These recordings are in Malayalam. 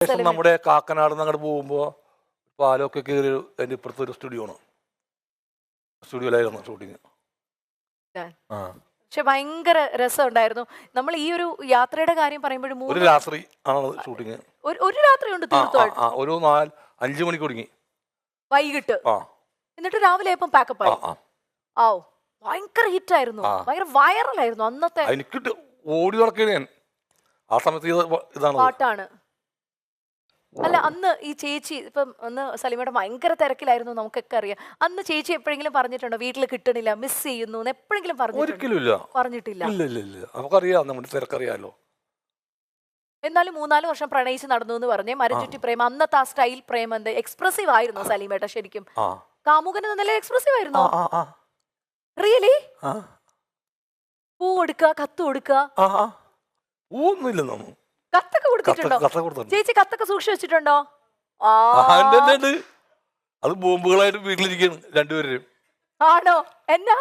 ശേഷം നമ്മുടെ കാക്കനാട് നിന്ന് അങ്ങോട്ട് പോകുമ്പോൾ പാലമൊക്കെ കയറി എൻ്റെ ഇപ്പുറത്തെ ഒരു സ്റ്റുഡിയോയിലായിരുന്നു ഷൂട്ടിങ്. പക്ഷെ ഭയങ്കര രസമുണ്ടായിരുന്നു. നമ്മൾ ഈ ഒരു യാത്രയുടെ കാര്യം പറയുമ്പോഴും ഒരു രാത്രി ആണ് ഷൂട്ടിങ്. ഒരു രാത്രി ഉണ്ട് തീർച്ചയായിട്ടും. ഒരു 5 മണിക്ക് തുടങ്ങി വൈകിട്ട്. എന്നിട്ട് രാവിലെ ആയപ്പോൾ പാക്കപ്പ് ആയി. ആ ഭയങ്കര ഹിറ്റ് ആയിരുന്നു, ഭയങ്കര വൈറലായിരുന്നു അന്നത്തെ. എനിക്കിട്ട് ഓടി നടക്കുകയാണ് ഞാൻ ആ സമയത്ത്. ഇതാണ് പാട്ടാണ്. അല്ല അന്ന് ഈ ചേച്ചി ഇപ്പം അന്ന് സലീമയുടെ ഭയങ്കര തിരക്കിലായിരുന്നു, നമുക്കൊക്കെ അറിയാം. അന്ന് ചേച്ചി എപ്പോഴെങ്കിലും പറഞ്ഞിട്ടുണ്ടോ വീട്ടിൽ കിട്ടണില്ല, മിസ് ചെയ്യുന്നു എപ്പോഴെങ്കിലും പറഞ്ഞിട്ടില്ല? നമുക്കറിയാം, നമ്മുടെ തിരക്കറിയാലോ. എന്നാലും 4 വർഷം പ്രണയിച്ച് നടന്നു എന്ന് പറഞ്ഞേ. മരചുറ്റി പ്രേമം, അന്നത്തെ ആ സ്റ്റൈൽ പ്രേമം എന്ത് എക്സ്പ്രസീവ് ആയിരുന്നു സലീമേട്ട. ശരിക്കും കാമുകന് നല്ല എക്സ്പ്രസീവ് ആയിരുന്നു. റിയലി? പൂ കൊടുക്കുക, കത്ത് കൊടുക്കുക. കത്തൊക്കെ കൊടുത്തിട്ടുണ്ടോ ചേച്ചി? കത്തൊക്കെ സൂക്ഷിച്ചു വെച്ചിട്ടുണ്ടോ? അത് ബോംബുകളായിട്ട് വീട്ടിലിരിക്കുന്നു രണ്ടുപേരും. ആണോ? എന്നാ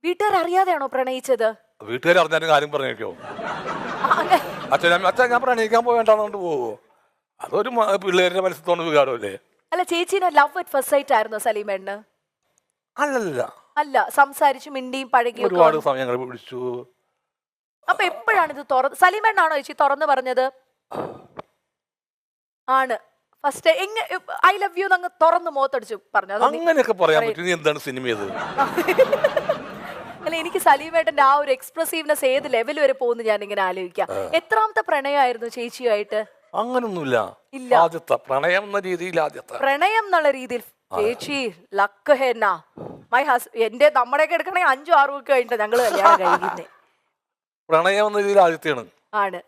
വീട്ടുകാർ അറിയാതെയാണോ പ്രണയിച്ചത്? വീട്ടുകാർ അറിഞ്ഞാലും കാര്യം പറഞ്ഞേക്കോ? അച്ഛൻ ഞാൻ പ്രണയിക്കാൻ പോവേണ്ടെന്നുകൊണ്ട് പോവോ? അതൊരു പിള്ളേരുടെ മനസ്സിൽ വികാരമല്ലേ? അല്ല ചേച്ചീനെ ലവ് അറ്റ് ഫസ്റ്റ് സൈറ്റ് ആയിരുന്നോ സലീമേട്ടന്? അല്ല, സംസാരിച്ചു മിണ്ടിയും പഴകിയും ഒരുപാട് സമയങ്ങൾ പിടിച്ചു. അപ്പൊ എപ്പോഴാണ് ഇത് സലീമേട്ടനാണോ ചേച്ചി തുറന്നു പറഞ്ഞത്? ആണ് ഫസ്റ്റ് ഐ ലവ് യു അങ്ങ് തുറന്ന് മുഖത്തടിച്ചു പറഞ്ഞു? അങ്ങനെയൊക്കെ പറയാൻ പറ്റും. എന്താണ് സിനിമ? അല്ല എനിക്ക് സലീമേട്ടന്റെ ആ ഒരു എക്സ്പ്രസീവ്നെസ് ഏത് ലെവൽ വരെ പോകുന്നു ഞാൻ ഇങ്ങനെ ആലോചിക്കാം. എത്രാമത്തെ പ്രണയമായിരുന്നു ചേച്ചിയുമായിട്ട്? അങ്ങനൊന്നുമില്ല, പ്രണയം എന്ന രീതിയിൽ പ്രണയം എന്നുള്ള രീതിയിൽ ചേച്ചി ലക്ക് ഹെന്ന മൈ എന്റെ നമ്മുടെയൊക്കെ എടുക്കണെങ്കിൽ 5-6 വീക്ക് കഴിഞ്ഞിട്ട് ഞങ്ങള് കല്യാണം കഴിക്കുന്നേ. പ്രണയം എന്ന രീതിയിൽ ആദ്യത്തെയാണ്. ആണ്.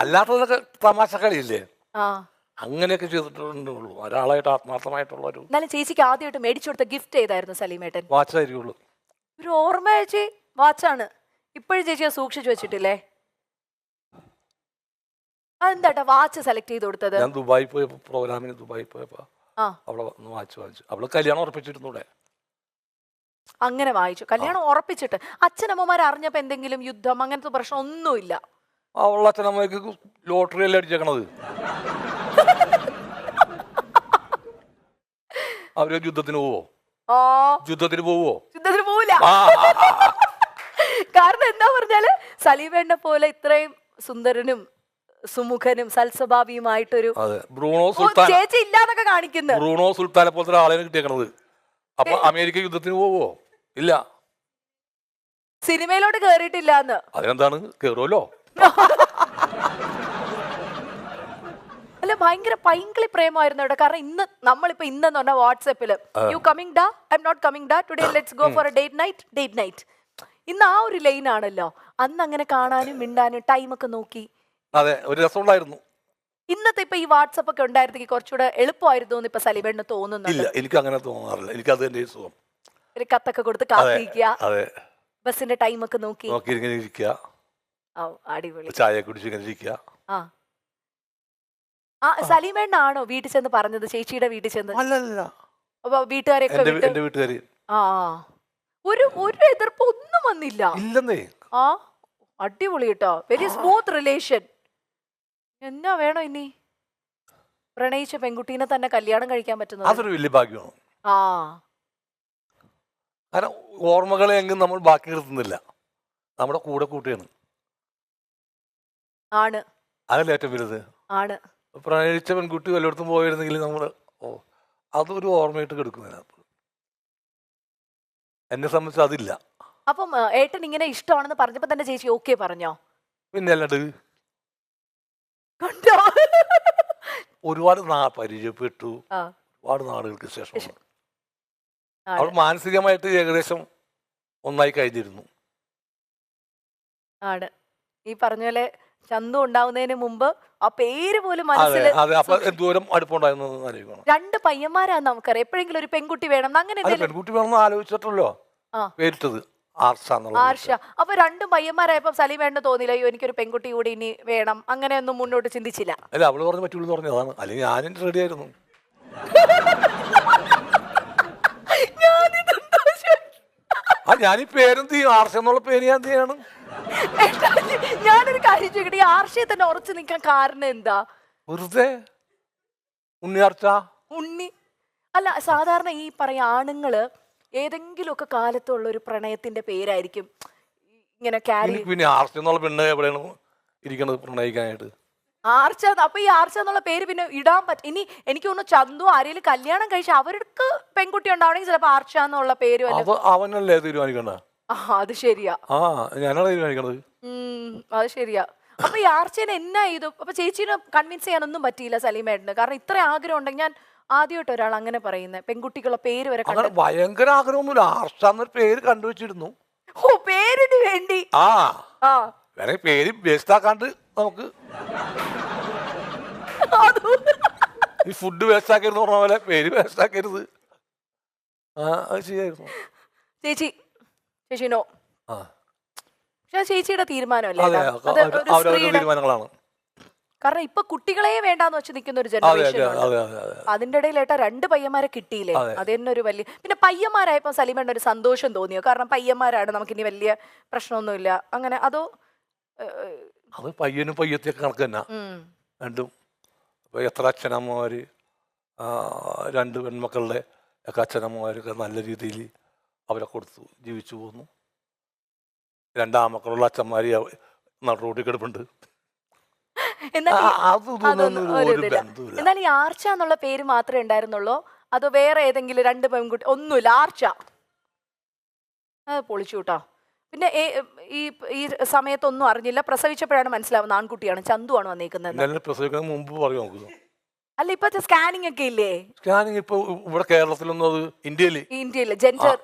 അല്ലാത്തതൊക്കെ തമാശക്കളിയില്ലേ, അങ്ങനെയൊക്കെ ചെയ്തിട്ടുള്ളൂ. ഒരാളായിട്ട് ആത്മാർത്ഥമായിട്ടുള്ള ഒരു. എന്നാലും ചേച്ചിക്ക് ആദ്യമായിട്ട് മേടിച്ചു കൊടുത്ത ഗിഫ്റ്റ് ഏതായിരുന്നു സലീമേട്ടൻ? വാച്ചായിരിക്കുള്ളൂ. ഒരു ഓർമ്മ ചേച്ചി വാച്ചാണ്. ഇപ്പോഴും ചേച്ചി സൂക്ഷിച്ചു വെച്ചിട്ടില്ലേ? അതെന്താ വാച്ച് സെലക്ട് ചെയ്ത് കൊടുത്തത്? ഞാൻ ദുബായി പോയപ്പോ, പ്രോഗ്രാമിന് ദുബായി പോയപ്പോ അവളെ വാച്ച് വാങ്ങിച്ചു. അവള് കല്യാണം ഉറപ്പിച്ചിരുന്നൂടെ? അങ്ങനെ വായിച്ചു. കല്യാണം ഉറപ്പിച്ചിട്ട് അച്ഛനമ്മമാർ അറിഞ്ഞപ്പോ എന്തെങ്കിലും യുദ്ധം അങ്ങനത്തെ പ്രശ്നം ഒന്നുമില്ല? അവളുടെ അച്ഛനമ്മയ്ക്ക് ലോട്ടറി അല്ലേ അടിച്ചേക്കണത്. അവര് യുദ്ധത്തിന് പോവോ? യുദ്ധത്തിന് പോവില്ല. കാരണം എന്താ പറഞ്ഞാല് സലീമേട്ടനെ പോലെ ഇത്രയും സുന്ദരനും സുമുഖനും സൽസ്വഭാവിയുമായിട്ടൊരു ചേച്ചി ഇല്ലാന്നൊക്കെ കാണിക്കുന്നു. ബ്രൂണോ സുൽത്താനെ പോലത്തെ ആളെ കിട്ടിയേക്കണത്. അപ്പൊ അമേരിക്ക യുദ്ധത്തിന് പോവോ? ഇല്ല. സിനിമയിലോട്ട് കേറിയിട്ടില്ല. അതിനെന്താണ്, കേറുമല്ലോ. അല്ല ഭയങ്കര പൈങ്കിളി പ്രേമമായിരുന്നു ഇവിടെ. കാരണം നമ്മളിപ്പോ ഇന്നെന്ന് പറഞ്ഞാൽ വാട്സാപ്പില് യു കമ്മിങ് ഡാ, ഐ എം നോട്ട് കമ്മിങ് ഡാ, today let's go for A date night. ഇന്ന് ആ ഒരു ലൈൻ ആണല്ലോ. അന്ന് അങ്ങനെ കാണാനും മിണ്ടാനും ടൈമൊക്കെ നോക്കി. അതെ, ഒരു രസമുണ്ടായിരുന്നു. ഇന്നത്തെ ഇപ്പൊ ഈ വാട്സപ്പ് ഒക്കെ ഉണ്ടായിരുന്നെങ്കിൽ കുറച്ചുകൂടെ എളുപ്പമായിരുന്നു എന്ന് ഇപ്പൊ സലീമേട്ടന് തോന്നുന്നു? ഇല്ല, എനിക്ക് അങ്ങനെ തോന്നാറില്ല. എനിക്ക് അത് എന്റെ സുഖം. ഒരു കത്തൊക്കെ കൊടുത്ത് കാത്തിരിക്കുക, ബസിന്റെ ടൈമൊക്കെ നോക്കി ഇരിക്കുക, അടിപൊളി ചായ കുടിച്ച് ഇങ്ങനെ ഇരിക്കുക. സലീമേട്ടനാണോ വീട്ടിൽ ചെന്ന് പറഞ്ഞത്? ചേച്ചിയുടെ വീട്ടിൽ ചെന്ന്? അല്ലല്ല, അപ്പൊ വീട്ടുകാരെയൊക്കെ ഒരു എതിർപ്പ് ഒന്നും വന്നില്ല? ഇല്ലെന്നേ. അടിപൊളി കേട്ടോ, വെരി സ്മൂത്ത് റിലേഷൻ. എന്നാ വേണോ ഇനി? പ്രണയിച്ച പെൺകുട്ടീനെ തന്നെ കല്യാണം കഴിക്കാൻ പറ്റുന്നത് അതൊരു വലിയ ഭാഗ്യമാണ്. കാരണം ഓർമ്മകളെ എങ്കിലും നമ്മൾ ബാക്കി നിർത്തുന്നില്ല, നമ്മുടെ കൂടെ കൂട്ടിയാണ്. ആണ്, അതല്ലേ ഏറ്റവും വലുത്. ആണ്. പ്രണയിച്ച പെൺകുട്ടി വല്ലയിടത്തും പോയിരുന്നെങ്കിൽ നമ്മള് അതൊരു ഓർമ്മയായിട്ട് കിടക്കുന്നതിനകത്ത്. എന്നെ സംബന്ധിച്ച് അതില്ല. അപ്പം ഏട്ടൻ ഇങ്ങനെ ഇഷ്ടമാണെന്ന് പറഞ്ഞപ്പോ തന്നെ ചേച്ചി ഓക്കെ പറഞ്ഞോ? പിന്നെ അല്ലാണ്ട് ഒരുപാട് പരിചയപ്പെട്ടു, ഒരുപാട് നാളുകൾക്ക് ശേഷം. അവൾ മാനസികമായിട്ട് ഏകദേശം ഒന്നായി കഴിഞ്ഞിരുന്നു. ആണ്. ഈ പറഞ്ഞ പോലെ ചന്തു ഉണ്ടാവുന്നതിന് മുമ്പ് ആ പേര് പോലും മനസ്സിൽ. എന്തോരം അടുപ്പുണ്ടായിരുന്നു. 2 പയ്യന്മാരാണ് നമുക്കറിയാം. എപ്പോഴെങ്കിലും ഒരു പെൺകുട്ടി വേണം, അങ്ങനെ പെൺകുട്ടി വേണമെന്ന് ആലോചിച്ചിട്ടല്ലോ പേരിട്ടത് ആർഷ. അപ്പൊ 2 പയ്യന്മാരായപ്പോ സലീമേട്ടന് തോന്നില്ല അയ്യോ എനിക്കൊരു പെൺകുട്ടി കൂടി ഇനി വേണം, അങ്ങനെയൊന്നും മുന്നോട്ട് ചിന്തിച്ചില്ല? അല്ല, അവള് പറഞ്ഞു പറ്റുള്ളൂ പറഞ്ഞതാണ്. അല്ലെങ്കിൽ ഞാനും റെഡി ആയിരുന്നു. ഞാൻ ഈ പേരെന്ത് ചെയ്യും? ആർഷ എന്നുള്ള പേര് ഞാൻ എന്ത് ചെയ്യണം? ഞാനൊരു കാര്യം ചോദിക്കട്ടെ, ഈ ആർഷയെ തന്നെ ഉറച്ചു നിൽക്കാൻ കാരണം എന്താ? വെറുതെ ഉണ്ണിയാർച്ച. ഉണ്ണി അല്ല, സാധാരണ ഈ പറയാ ആണുങ്ങള് ഏതെങ്കിലുമൊക്കെ കാലത്തുള്ള ഒരു പ്രണയത്തിന്റെ പേരായിരിക്കും ഇങ്ങനെ ക്യാരി. എനിക്ക് പിന്നെ ആർച്ച എന്നുള്ള പെണ്ണ് എവിടെയാണ് ഇരിക്കണത് പ്രണയിക്കാനായിട്ട്? ആർച്ച. അപ്പൊ ഈ ആർച്ച എന്നുള്ള പേര് പിന്നെ ഇടാൻ പറ്റും. ഇനി എനിക്ക് തോന്നുന്നു ചന്തു ആരെങ്കിലും കല്യാണം കഴിച്ച അവർക്ക് പെൺകുട്ടി ഉണ്ടാവണമെങ്കിൽ ചിലപ്പോ ആർച്ച എന്നുള്ള പേര് അപ്പൊ അവനല്ലേ തീരുമാനിക്കണ്ട? അത് ശരിയാ. ഞാനാണ് തീരുമാനിക്കണത്. അത് ശരിയാ. അപ്പൊ ഈ ആർച്ചേനെ എന്നാ ചെയ്തു? അപ്പൊ ചേച്ചീനെ കൺവിൻസ് ചെയ്യാനൊന്നും പറ്റിയില്ല സലീമേട്ടന്? കാരണം ഇത്ര ആഗ്രഹം ഉണ്ടെങ്കിൽ, ഞാൻ ആദ്യമായിട്ട് ഒരാൾ അങ്ങനെ പറയുന്നത്, പെൺകുട്ടികളുടെ പേര് വരെ അങ്ങനെ ഭയങ്കര ആഗ്രഹമൊന്നുമില്ല. ആർഷ എന്നൊരു പേര് കണ്ടുവച്ചിരുന്നു. ഓ, പേരിന് വേണ്ടി. വേറെ പേര് വേസ്റ്റ് ആക്കാണ്ട് നമുക്ക് ഈ ഫുഡ് വേസ്റ്റ് ആക്കരുത് പറഞ്ഞ പോലെ പേര് വേസ്റ്റ് ആക്കരുത്. അത് ചെയ്യായിരുന്നു. ചേച്ചിനോ? പക്ഷെ ചേച്ചിയുടെ തീരുമാനമല്ലേ? തീരുമാനങ്ങളാണ്. കാരണം ഇപ്പൊ കുട്ടികളെ വേണ്ടാന്ന് വെച്ച് നിൽക്കുന്ന ഒരു ജനറേഷൻ. അതിന്റെ ഇടയിലേട്ടാ 2 പയ്യന്മാരെ കിട്ടിയില്ലേ? അത് തന്നെ ഒരു വലിയ. പിന്നെ പയ്യന്മാരായപ്പോ സലീമേട്ടന് ഒരു സന്തോഷം തോന്നിയോ? കാരണം പയ്യന്മാരാണ്, നമുക്കിനി വലിയ പ്രശ്നമൊന്നുമില്ല അങ്ങനെ? അതോ അത് പയ്യനും പയ്യത്തിയൊക്കെ കണക്ക് തന്നെ രണ്ടും. ഇപ്പൊ എത്ര അച്ഛനമ്മമാര് 2 പെൺമക്കളുടെ ഒക്കെ അച്ഛനമ്മമാരൊക്കെ നല്ല രീതിയിൽ അവരെ കൊടുത്തു ജീവിച്ചു പോന്നു. 2 ആമക്കളുള്ള അച്ഛന്മാര് റോഡിൽ കിടപ്പുണ്ട്. എന്നാൽ ഈ ആർച്ച എന്നുള്ള പേര് മാത്രമേ ഉണ്ടായിരുന്നുള്ളൂ? അതോ വേറെ ഏതെങ്കിലും 2 പെൺകുട്ടി? ഒന്നുമില്ല, ആർച്ച. അത് പൊളിച്ചു കേട്ടോ. പിന്നെ ഈ സമയത്തൊന്നും അറിഞ്ഞില്ല, പ്രസവിച്ചപ്പോഴാണ് മനസ്സിലാവുന്നത് ആൺകുട്ടിയാണ്, ചന്തു ആണ് വന്നേക്കുന്നത്. പ്രസവിക്കുന്നതിന് മുമ്പ് പറയും നമുക്ക്. അല്ല, ഇപ്പത്തെ സ്കാനിങ് ഒക്കെ ഇല്ലേ? സ്കാനിങ് ഇപ്പൊ ഇവിടെ കേരളത്തിലൊന്നും, അത് ഇന്ത്യയില് ജെൻഡർ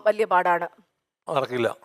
വലിയ പാടാണ്, നടക്കില്ല.